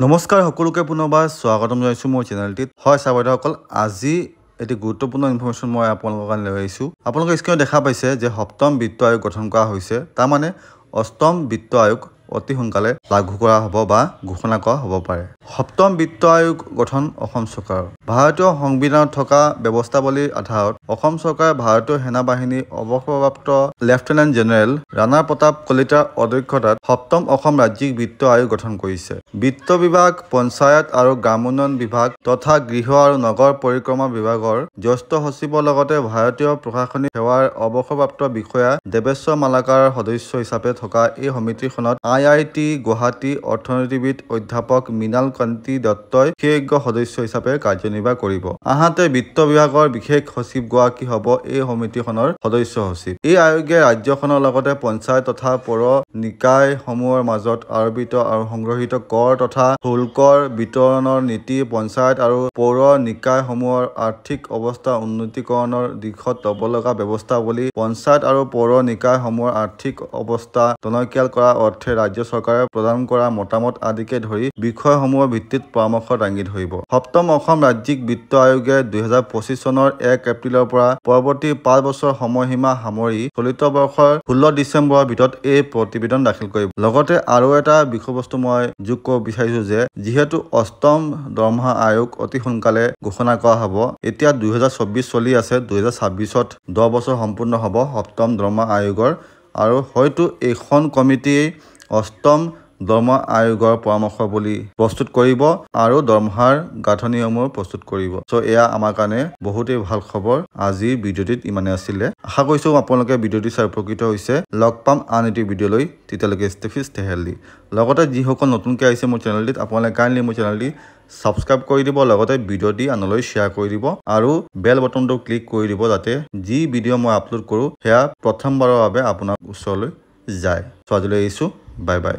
নমস্কাৰ সকলোকে পুনৰবাৰ স্বাগতম জনাইছো মোৰ চেনেলটিত। হয় স্বাগতসকল, আজি এটি গুৰুত্বপূৰ্ণ ইনফৰমেশ্যন মই আপোনালোকৰ কাৰণে লৈ আহিছোঁ। আপোনালোকে স্ক্ৰীনত দেখা পাইছে যে সপ্তম বিত্ত আয়োগ গঠন কৰা হৈছে। তাৰমানে অষ্টম বিত্ত আয়োগ অতি সোনকালে লাগু কৰা হ'ব বা ঘোষণা কৰা হ'ব পাৰে। সপ্তম বিত্ত আয়োগ গঠন অসম চৰকাৰৰ। ভাৰতীয় সংবিধানত থকা ব্যৱস্থাৱলীৰ আধাৰত অসম চৰকাৰে ভাৰতীয় সেনা বাহিনীৰ অৱসৰপ্ৰাপ্ত লেফটেনেণ্ট জেনেৰেল ৰাণা প্ৰতাপ কলিতাৰ অধ্যক্ষতাত সপ্তম অসম ৰাজ্যিক বিত্ত আয়োগ গঠন কৰিছে। বিত্ত বিভাগ, পঞ্চায়ত আৰু গ্ৰামোন্নয়ন বিভাগ তথা গৃহ আৰু নগৰ পৰিক্ৰমা বিভাগৰ জ্যেষ্ঠ সচিবৰ লগতে ভাৰতীয় প্ৰশাসনিক সেৱাৰ অৱসৰপ্ৰাপ্ত বিষয়া দেৱেশ্বৰ মালাকাৰৰ সদস্য হিচাপে থকা এই সমিতিখনত IIT গুৱাহাটী অৰ্থনীতিবিদ অধ্যাপক মৃণাল কান্তি দত্তই বিশেষজ্ঞ সদস্য হিচাপে কাৰ্যনিৰ্বাহ কৰিব। আনহাতে বিত্ত বিভাগৰ বিশেষ সচিবগৰাকী হ'ব এই সমিতিখনৰ সদস্য সচিব। এই আয়োগে ৰাজ্যখনৰ লগতে পঞ্চায়ত তথা পৌৰ নিকায়সমূহৰ মাজত আৰোপিত আৰু সংগ্ৰহিত কৰ তথা শুল্কৰ বিতৰণৰ নীতি, পঞ্চায়ত আৰু পৌৰ নিকায়সমূহৰ আৰ্থিক অৱস্থা উন্নীতকৰণৰ দিশত ল'ব লগা ব্যৱস্থাৱলী, পঞ্চায়ত আৰু পৌৰ নিকায়সমূহৰ আৰ্থিক অৱস্থা টনকিয়াল কৰাৰ অৰ্থে ৰাজ্য চৰকাৰে প্ৰদান কৰা মতামত আদিকে ধৰি বিষয়সমূহৰ ভিত্তিত পৰামৰ্শ দাঙি ধৰিব। সপ্তম অসম ৰাজ্যিক বিত্ত আয়োগে 2025 চনৰ 1 এপ্ৰিলৰ পৰা পৰৱৰ্তী 5 বছৰ সময়সীমা সামৰি চলিত বৰ্ষৰ 16 ডিচেম্বৰৰ ভিতৰত এই প্ৰতিবেদন দাখিল কৰিব। লগতে আৰু এটা বিষয়বস্তু মই যোগ কৰিব বিচাৰিছো যে যিহেতু অষ্টম দৰমহা আয়োগ অতি সোনকালে ঘোষণা কৰা হ'ব। এতিয়া 2024 চলি আছে, 2026ত 10 বছৰ সম্পূৰ্ণ হ'ব সপ্তম দৰমহা আয়োগৰ, আৰু হয়তো এইখন কমিটিয়ে অষ্টম দৰমহা আয়োগৰ পৰামৰ্শাৱলী প্ৰস্তুত কৰিব আৰু দৰমহাৰ গাঁথনিসমূহ প্ৰস্তুত কৰিব। চ' এয়া আমাৰ কাৰণে বহুতেই ভাল খবৰ। আজিৰ ভিডিঅ'টিত ইমানে আছিলে। আশা কৰিছোঁ আপোনালোকে ভিডিঅ'টি চাই উপকৃত হৈছে। লগ পাম আন এটি ভিডিঅ'লৈ, তেতিয়ালৈকে ষ্টে ফিট ষ্টে হেল্ডি। লগতে যিসকল নতুনকৈ আহিছে মোৰ চেনেলটিত, আপোনালোকে কাইণ্ডলি মোৰ চেনেলটি ছাবস্ক্ৰাইব কৰি দিব, লগতে ভিডিঅ'টি আনলৈ শ্বেয়াৰ কৰি দিব আৰু বেল বটনটো ক্লিক কৰি দিব যাতে যি ভিডিঅ' মই আপলোড কৰোঁ সেয়া প্ৰথমবাৰৰ বাবে আপোনাৰ ওচৰলৈ যায়। চ' আজিলৈ এৰিছোঁ, বাই বাই।